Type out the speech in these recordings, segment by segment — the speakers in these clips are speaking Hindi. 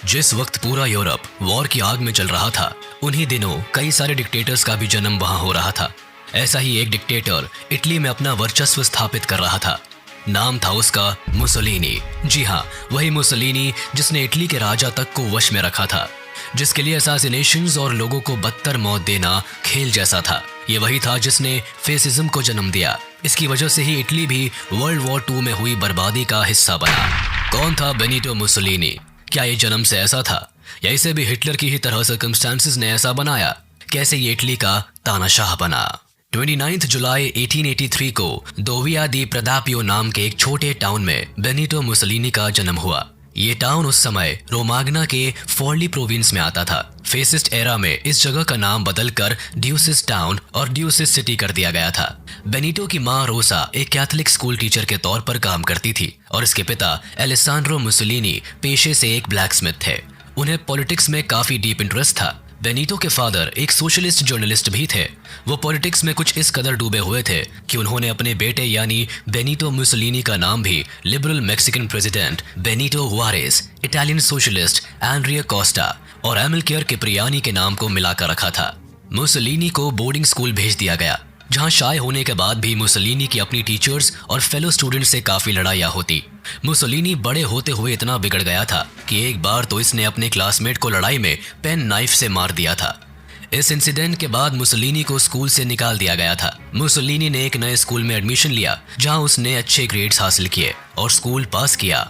जिस वक्त पूरा यूरोप वॉर की आग में जल रहा था, उन्हीं दिनों कई सारे डिक्टेटर्स का भी जन्म वहां हो रहा था। ऐसा ही एक डिक्टेटर इटली में अपना वर्चस्व स्थापित कर रहा था। नाम था उसका मुसोलिनी। जी हाँ, वही मुसोलिनी जिसने इटली के राजा तक को वश में रखा था, जिसके लिए असैसिनेशंस और लोगों को बदतर मौत देना खेल जैसा था। ये वही था जिसने फेसिज्म को जन्म दिया। इसकी वजह से ही इटली भी वर्ल्ड वॉर 2 में हुई बर्बादी का हिस्सा बना। कौन था बेनिटो मुसोलिनी? क्या ये जन्म से ऐसा था या इसे भी हिटलर की ही तरह सर्कमस्टांसेस ने ऐसा बनाया? कैसे ये इटली का तानाशाह बना? 29 जुलाई 1883 को दोविया दी प्रदापियो नाम के एक छोटे टाउन में बेनिटो मुसोलिनी का जन्म हुआ। ये टाउन उस समय रोमाग्ना के फोर्ली प्रोविंस में आता था। फेसिस्ट एरा में इस जगह का नाम बदलकर ड्यूसिस टाउन और ड्यूसिस सिटी कर दिया गया था। बेनिटो की मां रोसा एक कैथोलिक स्कूल टीचर के तौर पर काम करती थी और इसके पिता एलेसांड्रो मुसोलिनी पेशे से एक ब्लैकस्मिथ थे। उन्हें पॉलिटिक्स में काफी डीप इंटरेस्ट था। बेनिटो के फादर एक सोशलिस्ट जर्नलिस्ट भी थे। वो पॉलिटिक्स में कुछ इस कदर डूबे हुए थे कि उन्होंने अपने बेटे यानी बेनिटो मुसोलिनी का नाम भी liberal Mexican president Benito Juarez, Italian socialist Andrea Costa और एमिलकेयर किप्रियानी के नाम को मिलाकर रखा था। मुसोलिनी को बोर्डिंग स्कूल भेज दिया गया, जहां शाय होने के बाद भी मुसोलिनी की अपनी टीचर्स और फेलो स्टूडेंट्स से काफी लड़ाइयाँ होती। मुसोलिनी बड़े होते हुए इतना बिगड़ गया था कि एक बार तो इसने अपने क्लासमेट को लड़ाई में पेन नाइफ से मार दिया था। इस इंसिडेंट के बाद मुसोलिनी को स्कूल से निकाल दिया गया था। मुसोलिनी ने एक नए स्कूल में एडमिशन लिया, जहां उसने अच्छे ग्रेड्स हासिल किए और स्कूल पास किया।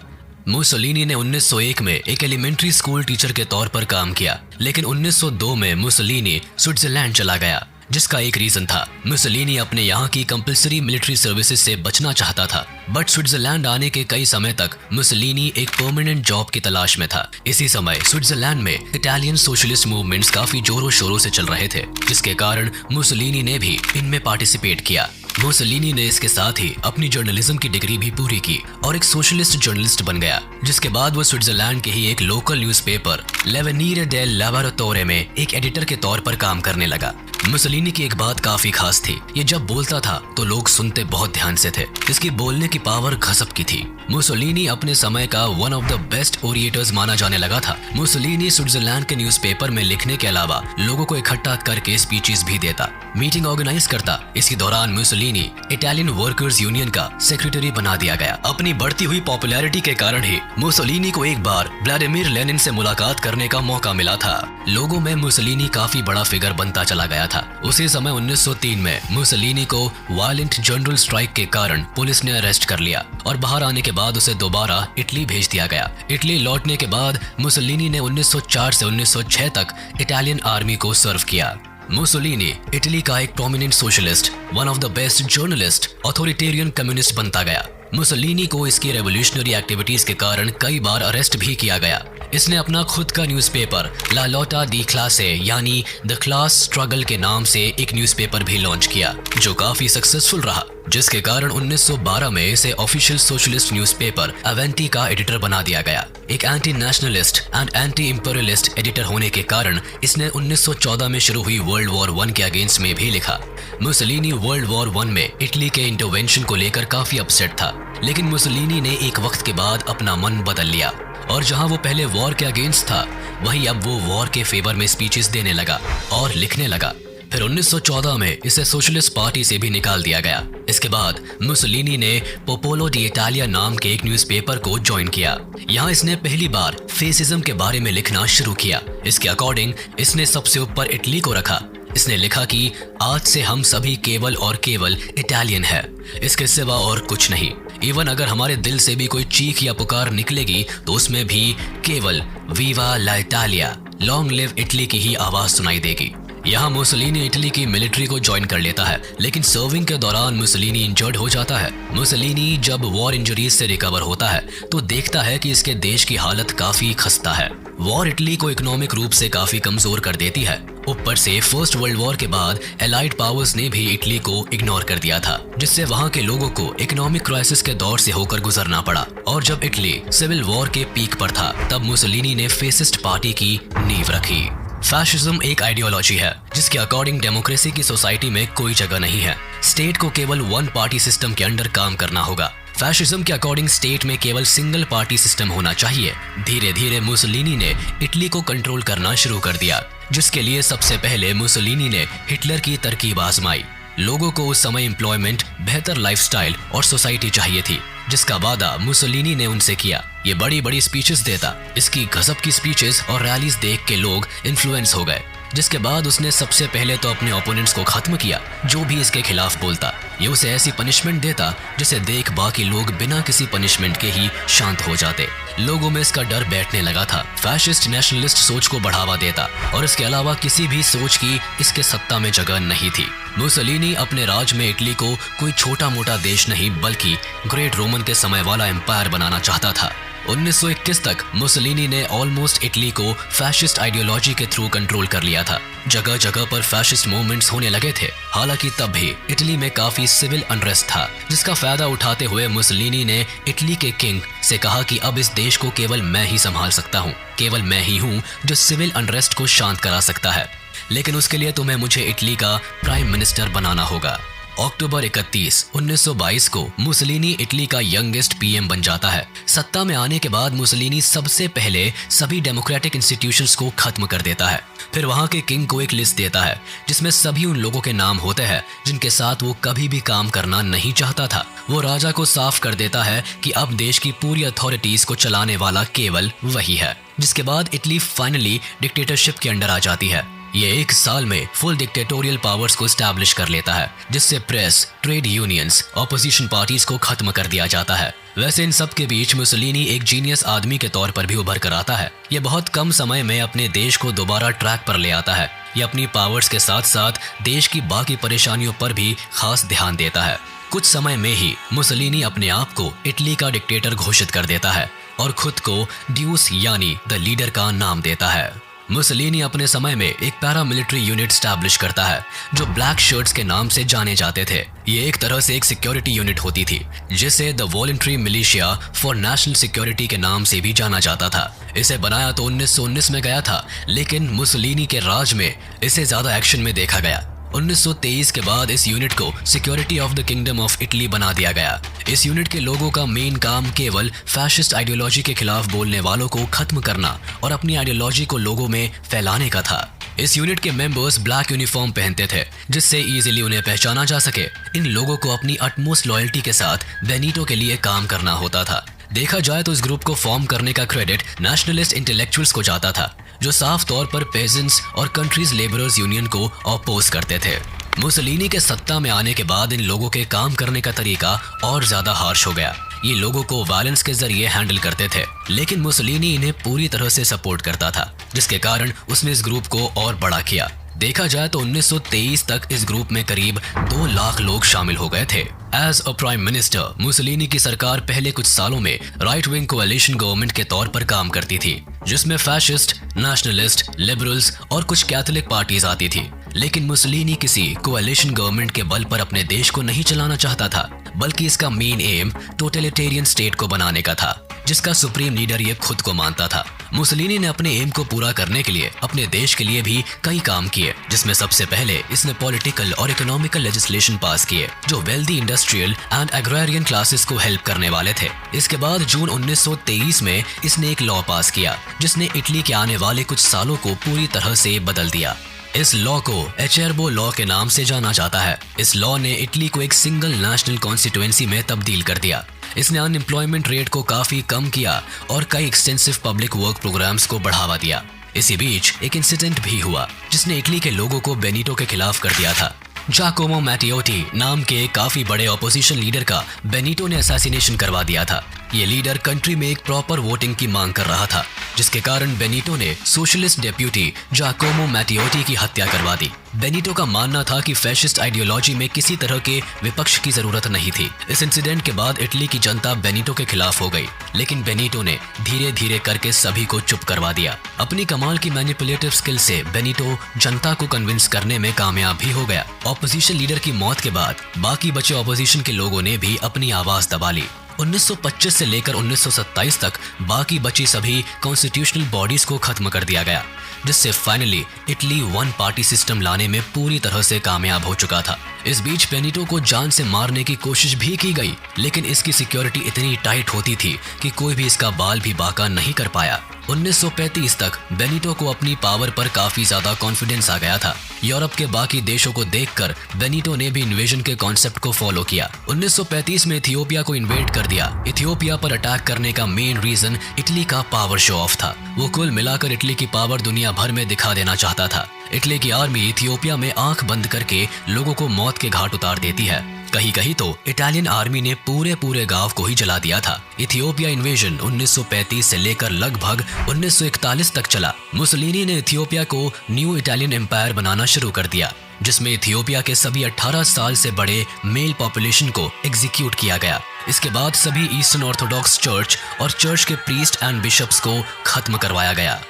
मुसोलिनी ने 1901 में एक एलिमेंट्री स्कूल टीचर के तौर पर काम किया, लेकिन 1902 में मुसोलिनी स्विट्जरलैंड चला गया, जिसका एक रीजन था। मुसोलिनी अपने यहाँ की कंपल्सरी मिलिट्री सर्विसेज से बचना चाहता था, बट स्विट्जरलैंड आने के कई समय तक मुसोलिनी एक परमानेंट जॉब की तलाश में था। इसी समय स्विट्जरलैंड में इटालियन सोशलिस्ट मूवमेंट्स काफी जोरों शोरों से चल रहे थे, जिसके कारण मुसोलिनी ने भी इनमें पार्टिसिपेट किया। मुसोलिनी ने इसके साथ ही अपनी जर्नलिज्म की डिग्री भी पूरी की और एक सोशलिस्ट जर्नलिस्ट बन गया, जिसके बाद वो स्विट्जरलैंड के ही एक लोकल न्यूज़पेपर लेवेनीरे डेल लैबोरेटोरे में एक एडिटर के तौर पर काम करने लगा। मुसोलिनी की एक बात काफी खास थी, ये जब बोलता था तो लोग सुनते बहुत ध्यान से थे। इसकी बोलने की पावर गजब की थी। मुसोलिनी अपने समय का वन ऑफ द बेस्ट ओरिएटर्स माना जाने लगा था। मुसोलिनी स्विट्जरलैंड के न्यूज़पेपर में लिखने के अलावा लोगों को इकट्ठा करके स्पीचेस भी देता, मीटिंग ऑर्गेनाइज करता। इसी दौरान मुसोलिनी इटालियन वर्कर्स यूनियन का सेक्रेटरी बना दिया गया। अपनी बढ़ती हुई पॉपुलैरिटी के कारण ही मुसोलिनी को एक बार व्लादिमीर लेनिन से मुलाकात करने का मौका मिला था। लोगों में मुसोलिनी काफी बड़ा फिगर बनता चला गया था। उसी समय 1903 में मुसोलिनी को वायलेंट जनरल स्ट्राइक के कारण पुलिस ने अरेस्ट कर लिया और बाहर आने के बाद उसे दोबारा इटली भेज दिया गया। इटली लौटने के बाद मुसोलिनी ने 1904 से 1906 तक इटालियन आर्मी को सर्व किया। मुसोलिनी इटली का एक prominent socialist, one of the best journalist, authoritarian communist बनता गया। मुसोलिनी को इसकी रेवोल्यूशनरी एक्टिविटीज के कारण कई बार अरेस्ट भी किया गया। इसने अपना खुद का न्यूज़पेपर ला लोटा दी क्लासे यानी द क्लास स्ट्रगल के नाम से एक न्यूज़पेपर भी लॉन्च किया, जो काफी सक्सेसफुल रहा, जिसके कारण 1912 में इसे ऑफिशियल सोशलिस्ट न्यूज़पेपर अवेंटी का एडिटर बना दिया गया। एक anti nationalist and anti imperialist editor होने के कारण इसने 1914 में शुरू हुई वर्ल्ड वॉर 1 के अगेंस्ट में भी लिखा। मुसोलिनी वर्ल्ड वॉर 1 में इटली के इंटरवेंशन को लेकर काफी अपसेट था, लेकिन मुसोलिनी ने एक वक्त के बाद अपना मन बदल लिया और जहां वो पहले वॉर के अगेंस्ट था, वहीं अब वो वॉर के फेवर में स्पीचेस देने लगा और लिखने लगा। फिर 1914 में इसे सोशलिस्ट पार्टी से भी निकाल दिया गया। इसके बाद मुसोलिनी ने पोपोलो डी इटालिया नाम के एक न्यूज़पेपर को ज्वाइन किया। यहाँ इसने पहली बार फेसिज्म के बारे में लिखना शुरू किया। इसके अकॉर्डिंग इसने सबसे ऊपर इटली को रखा। इसने लिखा कि आज से हम सभी केवल और केवल इटालियन है, इसके सिवा और कुछ नहीं। इवन अगर हमारे दिल से भी कोई चीख या पुकार निकलेगी तो उसमें भी केवल वीवा ला इटालिया, लॉन्ग लिव इटली की ही आवाज सुनाई देगी। यहाँ मुसोलिनी इटली की मिलिट्री को ज्वाइन कर लेता है, लेकिन सर्विंग के दौरान मुसोलिनी इंजर्ड हो जाता है। मुसोलिनी जब वॉर इंजरीज से रिकवर होता है तो देखता है कि इसके देश की हालत काफी खस्ता है। वॉर इटली को इकोनॉमिक रूप से काफी कमजोर कर देती है। ऊपर से फर्स्ट वर्ल्ड वॉर के बाद एलाइड पावर्स ने भी इटली को इग्नोर कर दिया था, जिससे वहां के लोगों को इकोनॉमिक क्राइसिस के दौर से होकर गुजरना पड़ा। और जब इटली सिविल वॉर के पीक पर था, तब मुसोलिनी ने फेसिस्ट पार्टी की नींव रखी। फैशिज्म एक आइडियोलॉजी है जिसके अकॉर्डिंग डेमोक्रेसी की सोसाइटी में कोई जगह नहीं है। स्टेट को केवल वन पार्टी सिस्टम के अंडर काम करना होगा। फैशिज्म के अकॉर्डिंग स्टेट में केवल सिंगल पार्टी सिस्टम होना चाहिए। धीरे धीरे मुसोलिनी ने इटली को कंट्रोल करना शुरू कर दिया, जिसके लिए सबसे पहले मुसोलिनी ने हिटलर की तरकीब आजमाई। लोगों को उस समय एम्प्लॉयमेंट, बेहतर लाइफस्टाइल और सोसाइटी चाहिए थी, जिसका वादा मुसोलिनी ने उनसे किया। ये बड़ी बड़ी स्पीचेस देता। इसकी गजब की स्पीचेस और रैलीज देख के लोग इन्फ्लुएंस हो गए, जिसके बाद उसने सबसे पहले तो अपने ओपोनेंट्स को खत्म किया। जो भी इसके खिलाफ बोलता, ये उसे ऐसी पनिशमेंट देता जिसे देख बाकी लोग बिना किसी पनिशमेंट के ही शांत हो जाते। लोगों में इसका डर बैठने लगा था। फैशिस्ट नेशनलिस्ट सोच को बढ़ावा देता और इसके अलावा किसी भी सोच की इसके सत्ता में जगह नहीं थी। मुसोलिनी अपने राज में इटली को कोई छोटा मोटा देश नहीं बल्कि ग्रेट रोमन के समय वाला एम्पायर बनाना चाहता था। 1921 तक मुसोलिनी ने ऑलमोस्ट इटली को फैशिस्ट आइडियोलॉजी के थ्रू कंट्रोल कर लिया था। जगह जगह पर फैशिस्ट मूवमेंट्स होने लगे थे। हालांकि तब भी इटली में काफी सिविल अनरेस्ट था, जिसका फायदा उठाते हुए मुसोलिनी ने इटली के किंग से कहा कि अब इस देश को केवल मैं ही संभाल सकता हूँ। केवल मैं ही हूँ जो सिविल अनरेस्ट को शांत करा सकता है, लेकिन उसके लिए तुम्हें मुझे इटली का प्राइम मिनिस्टर बनाना होगा। अक्टूबर 31, 1922 को मुसोलिनी इटली का यंगेस्ट पीएम बन जाता है। सत्ता में आने के बाद मुसोलिनी सबसे पहले सभी डेमोक्रेटिक इंस्टीट्यूशंस को खत्म कर देता है। फिर वहां के किंग को एक लिस्ट देता है जिसमें सभी उन लोगों के नाम होते हैं जिनके साथ वो कभी भी काम करना नहीं चाहता था। वो राजा को साफ कर देता है कि अब देश की पूरी अथॉरिटीज को चलाने वाला केवल वही है, जिसके बाद इटली फाइनली डिक्टेटरशिप के अंडर आ जाती है। ये 1 साल में फुल डिक्टेटोरियल पावर्स को एस्टैब्लिश कर लेता है, जिससे press, trade unions, opposition parties को खत्म कर दिया जाता है। वैसे इन सब के बीच मुसोलिनी एक जीनियस आदमी के तौर पर भी उभर कर आता है। ये बहुत कम समय में अपने देश को दोबारा ट्रैक पर ले आता है। ये अपनी पावर्स के साथ साथ देश की बाकी परेशानियों पर भी खास ध्यान देता है। कुछ समय में ही मुसोलिनी अपने आप को इटली का डिक्टेटर घोषित कर देता है और खुद को ड्यूस यानी द लीडर का नाम देता है। मुसोलिनी अपने समय में एक पैरामिलिट्री यूनिट स्टैब्लिश करता है जो ब्लैक शर्ट्स के नाम से जाने जाते थे। ये एक तरह से एक सिक्योरिटी यूनिट होती थी जिसे the voluntary militia for national security के नाम से भी जाना जाता था। इसे बनाया तो 1919 में गया था, लेकिन मुसोलिनी के राज में इसे ज्यादा एक्शन में देखा गया। 1923 के बाद इस यूनिट को security of the kingdom of Italy बना दिया गया। इस यूनिट के लोगों का मेन काम केवल फैशिस्ट आइडियोलॉजी के खिलाफ बोलने वालों को खत्म करना और अपनी आइडियोलॉजी को लोगों में फैलाने का था। इस यूनिट के मेंबर्स ब्लैक यूनिफॉर्म पहनते थे जिससे इजीली उन्हें पहचाना जा सके। इन लोगों को अपनी अटमोस्ट लॉयल्टी के साथ बेनिटो के लिए काम करना होता था। देखा जाए तो इस ग्रुप को फॉर्म करने का क्रेडिट नेशनलिस्ट इंटेलेक्चुअल्स को जाता था, जो साफ तौर पर पेजेंट्स और कंट्रीज लेबरर्स यूनियन को अपोज करते थे। मुसोलिनी के सत्ता में आने के बाद इन लोगों के काम करने का तरीका और ज्यादा हार्श हो गया। ये लोगों को वायलेंस के जरिए हैंडल करते थे, लेकिन मुसोलिनी इन्हें पूरी तरह से सपोर्ट करता था, जिसके कारण उसने इस ग्रुप को और बड़ा किया। देखा जाए तो 1923 तक इस ग्रुप में करीब 2 लाख लोग शामिल हो गए थे। As a prime minister Mussolini की सरकार पहले कुछ सालों में राइट विंग कोएलिशन गवर्नमेंट के तौर पर काम करती थी, जिसमें फैशिस्ट, नेशनलिस्ट, लिबरल्स और कुछ कैथोलिक पार्टीज आती थी। लेकिन मुसोलिनी किसी कोएलिशन गवर्नमेंट के बल पर अपने देश को नहीं चलाना चाहता था, बल्कि इसका मेन एम टोटलिटेरियन स्टेट को बनाने का था, जिसका सुप्रीम लीडर ये खुद को मानता था। मुसोलिनी ने अपने एम को पूरा करने के लिए अपने देश के लिए भी कई काम किए, जिसमें सबसे पहले इसने पॉलिटिकल और इकोनॉमिकल लेजिस्लेशन पास किए जो wealthy industrial and agrarian classes को हेल्प करने वाले थे। इसके बाद जून 1923 में इसने एक लॉ पास किया जिसने इटली के आने वाले कुछ सालों को पूरी तरह से बदल दिया। इस लॉ को एचेरबो लॉ के नाम से जाना जाता है। इस लॉ ने इटली को एक सिंगल नेशनल कॉन्स्टिट्यूएंसी में तब्दील कर दिया। इसने अनएम्प्लॉयमेंट रेट को काफी कम किया और कई एक्सटेंसिव पब्लिक वर्क प्रोग्राम्स को बढ़ावा दिया। इसी बीच एक इंसिडेंट भी हुआ जिसने इटली के लोगों को बेनिटो के खिलाफ कर दिया था। जाकोमो मैटियोटी नाम के काफी बड़े ऑपोजिशन लीडर का बेनिटो ने असैसिनेशन करवा दिया था। ये लीडर कंट्री में एक प्रॉपर वोटिंग की मांग कर रहा था, जिसके कारण बेनिटो ने सोशलिस्ट डेप्यूटी जाकोमो मैटियोटी की हत्या करवा दी। बेनिटो का मानना था कि फैशिस्ट आइडियोलॉजी में किसी तरह के विपक्ष की जरूरत नहीं थी। इस इंसिडेंट के बाद इटली की जनता बेनिटो के खिलाफ हो गई, लेकिन बेनिटो ने धीरे धीरे करके सभी को चुप करवा दिया। अपनी कमाल की मैनिपुलेटिव स्किल से बेनिटो जनता को कन्विंस करने में कामयाब भी हो गया। ऑपोजिशन लीडर की मौत के बाद बाकी बचे ऑपोजिशन के लोगों ने भी अपनी आवाज दबा ली। 1925 से लेकर 1927 तक बाकी बची सभी कॉन्स्टिट्यूशनल बॉडीज को खत्म कर दिया गया, जिससे फाइनली इटली 1 पार्टी सिस्टम लाने में पूरी तरह से कामयाब हो चुका था। इस बीच बेनिटो को जान से मारने की कोशिश भी की गई, लेकिन इसकी सिक्योरिटी इतनी टाइट होती थी कि कोई भी इसका बाल भी बांका नहीं कर पाया। 1935 तक बेनिटो को अपनी पावर पर काफी ज्यादा कॉन्फिडेंस आ गया था। यूरोप के बाकी देशों को देखकर बेनिटो ने भी इन्वेजन के कॉन्सेप्ट को फॉलो किया। 1935 में इथियोपिया को इन्वेड कर दिया। इथियोपिया पर अटैक करने का मेन रीजन इटली का पावर शो ऑफ था। वो कुल मिलाकर इटली की पावर दुनिया भर में दिखा देना चाहता था। इटली की आर्मी इथियोपिया में आंख बंद करके लोगों को मौत के घाट उतार देती है। कहीं कहीं तो इटालियन आर्मी ने पूरे गांव को ही जला दिया था। इथियोपिया इन्वेजन 1935 से लेकर लगभग 1941 तक चला। मुसोलिनी ने इथियोपिया को न्यू इटालियन एम्पायर बनाना शुरू कर दिया, जिसमें इथियोपिया के सभी 18 साल से बड़े मेल पॉपुलेशन को एग्जीक्यूट किया गया। इसके बाद सभी ईस्टर्न ऑर्थोडॉक्स चर्च और चर्च के प्रीस्ट एंड बिशप्स को खत्म करवाया गया।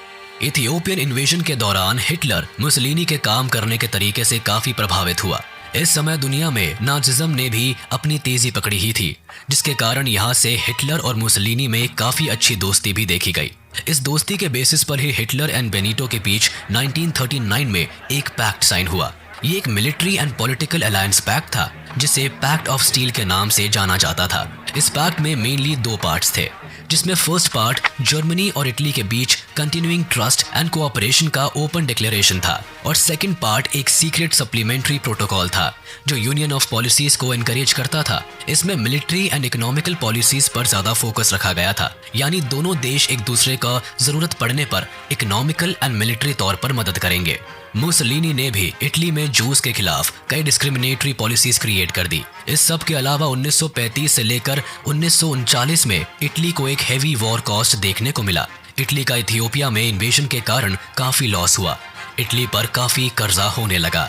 इथियोपियन इन्वेजन के दौरान हिटलर मुसोलिनी के काम करने के तरीके से काफी प्रभावित हुआ। इस समय दुनिया में नाजिज्म ने भी अपनी तेजी पकड़ी ही थी, जिसके कारण यहाँ से हिटलर और मुसोलिनी में काफी अच्छी दोस्ती भी देखी गई। इस दोस्ती के बेसिस पर ही हिटलर एंड बेनिटो के बीच 1939 में एक पैक्ट साइन हुआ। ये एक military and political alliance pact था, जिसे पैक्ट ऑफ स्टील के नाम से जाना जाता था। इस पैक्ट में मेनली 2 पार्ट्स थे, जिसमें फर्स्ट पार्ट जर्मनी और इटली के बीच कंटिन्यूइंग ट्रस्ट एंड कोऑपरेशन का ओपन डिक्लेरेशन था, और सेकंड पार्ट एक सीक्रेट सप्लीमेंट्री प्रोटोकॉल था जो यूनियन ऑफ पॉलिसीज को एनकरेज करता था। इसमें मिलिट्री एंड इकोनॉमिकल पॉलिसीज पर ज्यादा फोकस रखा गया था, यानी दोनों देश एक दूसरे का जरूरत पड़ने पर इकोनॉमिकल एंड मिलिट्री तौर पर मदद करेंगे। मुसोलिनी ने भी इटली में जूस के खिलाफ कई डिस्क्रिमिनेटरी पॉलिसीज क्रिएट कर दी। इस सब के अलावा 1935 से लेकर 1939 में इटली को एक हेवी वॉर कॉस्ट देखने को मिला। इटली का इथियोपिया में इन्वेजन के कारण काफी लॉस हुआ। इटली पर काफी कर्जा होने लगा।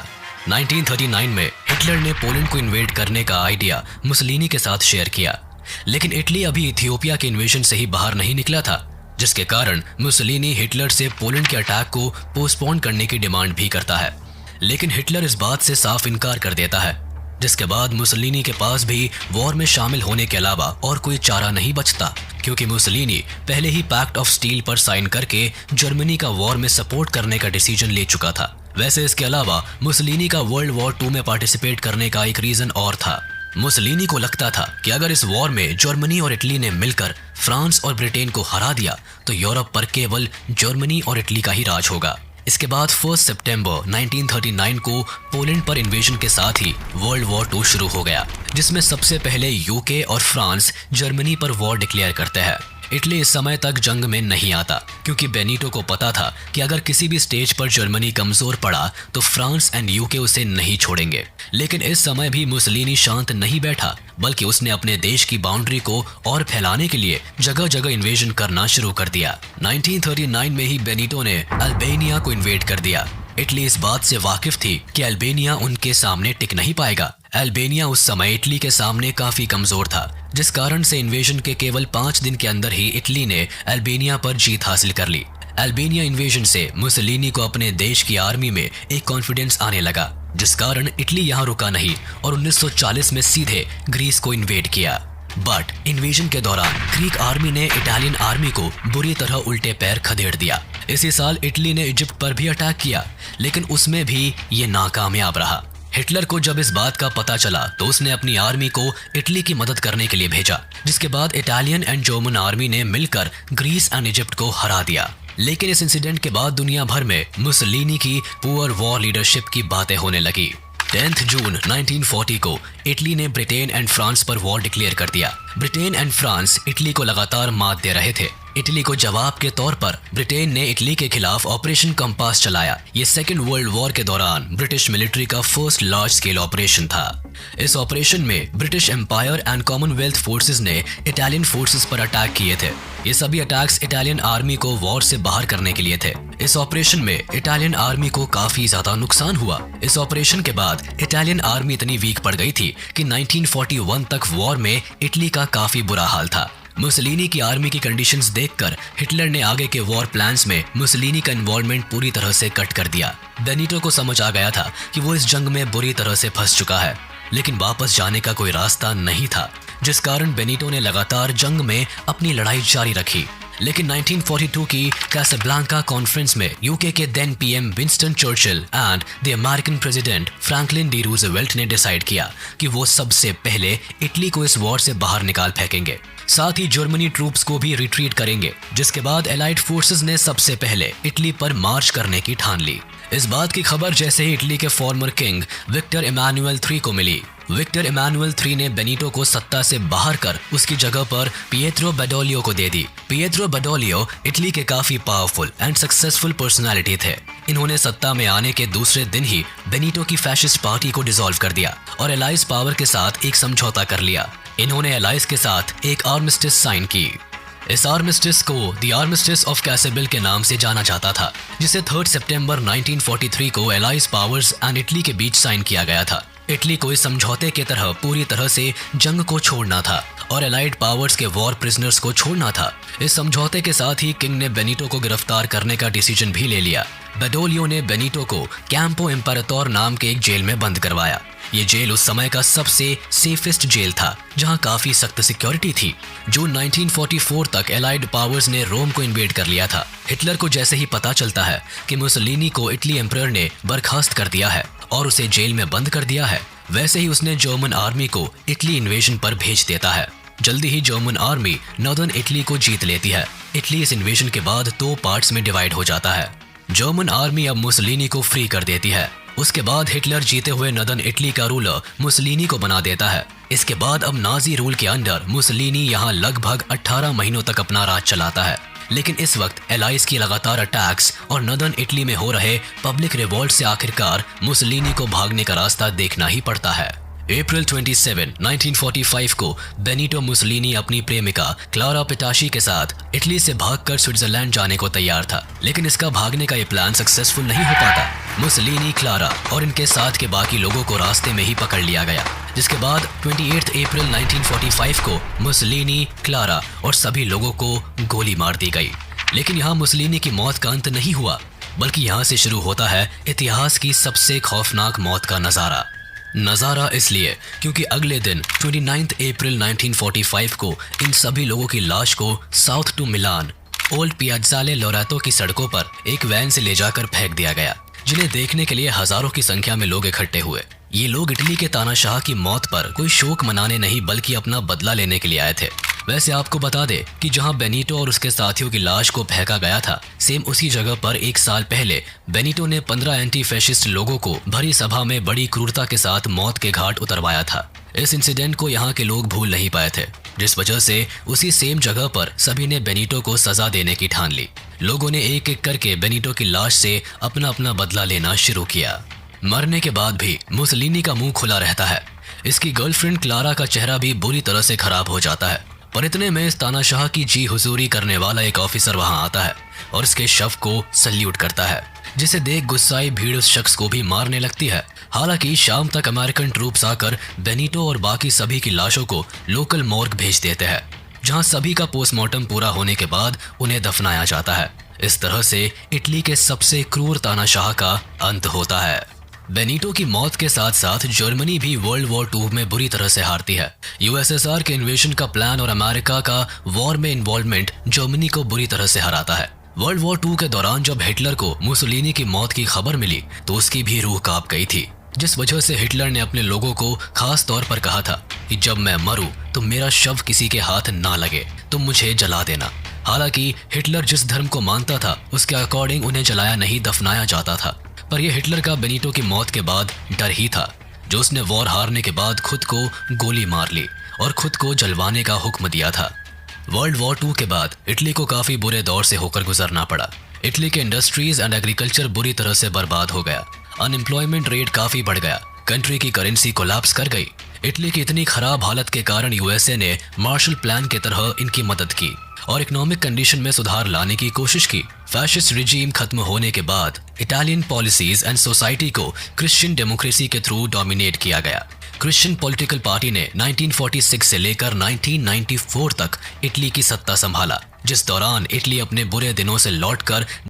1939 में हिटलर ने पोलैंड को इन्वेड करने का आइडिया मुसोलिनी के साथ शेयर किया, लेकिन इटली अभी इथियोपिया के इन्वेजन से ही बाहर नहीं निकला था, जिसके कारण मुसोलिनी हिटलर से पोलैंड के अटैक को पोस्टपोन करने की डिमांड भी करता है, लेकिन हिटलर इस बात से साफ इनकार कर देता है, जिसके बाद मुसोलिनी के पास भी वॉर में शामिल होने के अलावा और कोई चारा नहीं बचता, क्योंकि मुसोलिनी पहले ही पैक्ट ऑफ स्टील पर साइन करके जर्मनी का वॉर में सपोर्ट करने का डिसीजन ले चुका था। वैसे इसके अलावा मुसोलिनी का वर्ल्ड वॉर 2 में पार्टिसिपेट करने का एक रीजन और था। मुसोलिनी को लगता था कि अगर इस वॉर में जर्मनी और इटली ने मिलकर फ्रांस और ब्रिटेन को हरा दिया तो यूरोप पर केवल जर्मनी और इटली का ही राज होगा। इसके बाद 1 सितंबर 1939 को पोलैंड पर इन्वेजन के साथ ही वर्ल्ड वॉर 2 शुरू हो गया, जिसमें सबसे पहले यूके और फ्रांस जर्मनी पर वॉर डिक्लेयर करते हैं। इटली इस समय तक जंग में नहीं आता, क्योंकि बेनिटो को पता था कि अगर किसी भी स्टेज पर जर्मनी कमजोर पड़ा तो फ्रांस एंड यूके उसे नहीं छोड़ेंगे। लेकिन इस समय भी मुसोलिनी शांत नहीं बैठा, बल्कि उसने अपने देश की बाउंड्री को और फैलाने के लिए जगह जगह इन्वेजन करना शुरू कर दिया। 1939 में ही बेनिटो ने अल्बानिया को इन्वेड कर दिया। इटली इस बात से वाकिफ थी कि अल्बानिया उनके सामने टिक नहीं पाएगा। अल्बानिया उस समय इटली के सामने काफी कमजोर था, जिस कारण से इन्वेजन के केवल 5 दिन के अंदर ही इटली ने अल्बानिया पर जीत हासिल कर ली। अल्बानिया इन्वेजन से मुसोलिनी को अपने देश की आर्मी में एक कॉन्फिडेंस आने लगा, जिस कारण इटली यहाँ रुका नहीं और 1940 में सीधे ग्रीस को इन्वेड किया। बट इन्वेजन के दौरान ग्रीक आर्मी ने इटालियन आर्मी को बुरी तरह उल्टे पैर खदेड़ दिया। इसी साल इटली ने इजिप्ट पर भी अटैक किया, लेकिन उसमें भी ये नाकामयाब रहा। हिटलर को जब इस बात का पता चला तो उसने अपनी आर्मी को इटली की मदद करने के लिए भेजा, जिसके बाद इटालियन एंड जर्मन आर्मी ने मिलकर ग्रीस एंड इजिप्ट को हरा दिया। लेकिन इस इंसिडेंट के बाद दुनिया भर में मुसोलिनी की पुअर वॉर लीडरशिप की बातें होने लगी। 10 जून 1940 को इटली ने ब्रिटेन एंड फ्रांस पर वॉर डिक्लेयर कर दिया। ब्रिटेन एंड फ्रांस इटली को लगातार मात दे रहे थे। इटली को जवाब के तौर पर ब्रिटेन ने इटली के खिलाफ ऑपरेशन कंपास चलाया। ये सेकेंड वर्ल्ड वॉर के दौरान ब्रिटिश मिलिट्री का फर्स्ट लार्ज स्केल ऑपरेशन था। इस ऑपरेशन में British empire and commonwealth forces ने इटालियन फोर्सेस पर अटैक किए थे। ये सभी अटैक्स इटालियन आर्मी को वॉर से बाहर करने के लिए थे। इस ऑपरेशन में इटालियन आर्मी को काफी ज्यादा नुकसान हुआ। इस ऑपरेशन के बाद इटालियन आर्मी इतनी वीक पड़ गई थी कि 1941 तक वॉर में इटली का काफी बुरा हाल था। मुसोलिनी की आर्मी की कंडीशंस देखकर हिटलर ने आगे के वॉर प्लान्स में मुसोलिनी का इन्वॉल्वमेंट पूरी तरह से कट कर दिया। बेनिटो को समझ आ गया था कि वो इस जंग में बुरी तरह से फंस चुका है, लेकिन वापस जाने का कोई रास्ता नहीं था, जिस कारण बेनिटो ने लगातार जंग में अपनी लड़ाई जारी रखी। लेकिन 1942 की कैसाब्लांका कॉन्फ्रेंस में यूके के then PM Winston Churchill and the American president Franklin D Roosevelt ने डिसाइड किया कि वो सबसे पहले इटली को इस वॉर से बाहर निकाल फेंकेंगे, साथ ही जर्मनी ट्रूप्स को भी रिट्रीट करेंगे, जिसके बाद एलाइड फोर्सेस ने सबसे पहले इटली पर मार्च करने की ठान ली। इस बात की खबर जैसे ही इटली के former king Victor Emmanuel III को मिली, विक्टर इमैनुअल III ने बेनिटो को सत्ता से बाहर कर उसकी जगह पर पिएट्रो बाडोलियो को दे दी। पिएट्रो बाडोलियो इटली के काफी पावरफुल एंड सक्सेसफुल पर्सनालिटी थे। इन्होंने सत्ता में आने के दूसरे दिन ही बेनिटो की फैशिस्ट पार्टी को डिसॉल्व कर दिया और एलाइज पावर के साथ एक समझौता कर लिया। इन्होंने एलाइज के साथ एक आर्मिस्टिस साइन की। इस आर्मिस्टिस को द आर्मिस्टिस ऑफ कैसेबल के नाम से जाना जाता था, जिसे 3 सितंबर 1943 को एलाइज पावर्स एंड इटली के बीच साइन किया गया था। इटली को इस समझौते के तरह पूरी तरह से जंग को छोड़ना था और एलाइड पावर्स के वॉर प्रिजनर्स को छोड़ना था। इस समझौते के साथ ही किंग ने बेनिटो को गिरफ्तार करने का डिसीजन भी ले लिया। बाडोलियो ने बेनिटो को कैंपो इम्पेरातोर नाम के एक जेल में बंद करवाया। ये जेल उस समय का सबसे सेफेस्ट जेल था, जहां काफी सख्त सिक्योरिटी थी। जून 1944 तक एलाइड पावर्स ने रोम को इन्वेड कर लिया था। हिटलर को जैसे ही पता चलता है कि मुसोलिनी को इटली एम्परर ने बर्खास्त कर दिया है और उसे जेल में बंद कर दिया है, वैसे ही उसने जर्मन आर्मी को इटली इन्वेजन पर भेज देता है। जल्दी ही जर्मन आर्मी नॉर्दर्न इटली को जीत लेती है। इटली इस इन्वेजन के बाद 2 पार्ट्स में डिवाइड हो जाता है। जर्मन आर्मी अब मुसोलिनी को फ्री कर देती है। उसके बाद हिटलर जीते हुए नॉर्दर्न इटली का रूलर मुसोलिनी को बना देता है। इसके बाद अब नाजी रूल के अंडर मुसोलिनी यहाँ लगभग 18 महीनों तक अपना राज चलाता है। लेकिन इस वक्त एलाइज की लगातार अटैक्स और नॉर्दर्न इटली में हो रहे पब्लिक रिवोल्ट से आखिरकार मुसोलिनी को भागने का रास्ता देखना ही पड़ता है। अप्रैल 27, 1945 को बेनिटो मुसोलिनी अपनी प्रेमिका क्लारा पिटाशी के साथ इटली से भागकर स्विट्जरलैंड जाने को तैयार था, लेकिन इसका भागने का ये प्लान सक्सेसफुल नहीं हो पाता। मुसोलिनी, क्लारा और इनके साथ के बाकी लोगों को रास्ते में ही पकड़ लिया गया, जिसके बाद 28 अप्रैल 1945 को मुसोलिनी, क्लारा और सभी लोगों को गोली मार दी गई। लेकिन यहाँ मुसोलिनी की मौत का अंत नहीं हुआ, बल्कि यहाँ से शुरू होता है इतिहास की सबसे खौफनाक मौत का नजारा इसलिए क्योंकि अगले दिन 29 अप्रैल 1945 को इन सभी लोगों की लाश को साउथ टू मिलान ओल्ड पियाज़ाले लोरेतो की सड़कों पर एक वैन से ले जाकर फेंक दिया गया, जिन्हें देखने के लिए हजारों की संख्या में लोग इकट्ठे हुए। ये लोग इटली के तानाशाह की मौत पर कोई शोक मनाने नहीं बल्कि अपना बदला लेने के लिए आए थे। वैसे आपको बता दे कि जहां बेनिटो और उसके साथियों की लाश को फेंका गया था, सेम उसी जगह पर 1 साल पहले बेनिटो ने 15 एंटी फैशिस्ट लोगों को भरी सभा में बड़ी क्रूरता के साथ मौत के घाट उतरवाया था। इस इंसिडेंट को यहाँ के लोग भूल नहीं पाए थे, जिस वजह से उसी सेम जगह पर सभी ने बेनिटो को सजा देने की ठान ली। लोगों ने एक एक करके बेनिटो की लाश से अपना अपना बदला लेना शुरू किया। मरने के बाद भी मुसोलिनी का मुंह खुला रहता है। इसकी गर्लफ्रेंड क्लारा का चेहरा भी बुरी तरह से खराब हो जाता है। पर इतने में इस तानाशाह की जी हुजूरी करने वाला एक ऑफिसर वहां आता है और इसके शव को सल्यूट करता है, जिसे देख गुस्साई भीड़ उस शख्स को भी मारने लगती है। हालांकि शाम तक अमेरिकन ट्रूप्स आकर बेनिटो और बाकी सभी की लाशों को लोकल मॉर्ग भेज देते हैं, जहां सभी का पोस्टमार्टम पूरा होने के बाद उन्हें दफनाया जाता है। इस तरह से इटली के सबसे क्रूर तानाशाह का अंत होता है। बेनिटो की मौत के साथ साथ जर्मनी भी वर्ल्ड वॉर 2 में बुरी तरह से हारती है। यूएसएसआर के इन्वेजन का प्लान और अमेरिका का वॉर में इन्वॉल्वमेंट जर्मनी को बुरी तरह से हराता है। वर्ल्ड वॉर 2 के दौरान जब हिटलर को मुसोलिनी की मौत की खबर मिली तो उसकी भी रूह कांप गई थी, जिस वजह से हिटलर ने अपने लोगों को खास तौर पर कहा था कि जब मैं मरूं तो मेरा शव किसी के हाथ ना लगे, तुम मुझे जला देना। हालांकि हिटलर जिस धर्म को मानता था उसके अकॉर्डिंग उन्हें जलाया नहीं, दफनाया जाता था। पर यह हिटलर का बेनिटो की मौत के बाद डर ही था, जो उसने वॉर हारने के बाद खुद को गोली मार ली और खुद को जलवाने का हुक्म दिया था। वर्ल्ड वॉर 2 के बाद इटली को काफी बुरे दौर से होकर गुजरना पड़ा। इटली के इंडस्ट्रीज एंड एग्रीकल्चर बुरी तरह से बर्बाद हो गया। अनएम्प्लॉयमेंट रेट काफी बढ़ गया। कंट्री की करेंसी कोलैप्स कर गई। इटली की इतनी खराब हालत के कारण यूएसए ने मार्शल प्लान के तरह इनकी मदद की और इकोनॉमिक कंडीशन में सुधार लाने की कोशिश की। फैशिस्ट रिजीम खत्म होने के बाद इटालियन पॉलिसीज एंड सोसाइटी को क्रिश्चियन डेमोक्रेसी के थ्रू डोमिनेट किया गया। क्रिश्चियन पॉलिटिकल पार्टी ने 1946 से लेकर 1994 तक इटली की सत्ता संभाला, जिस दौरान इटली अपने बुरे दिनों से लौटकर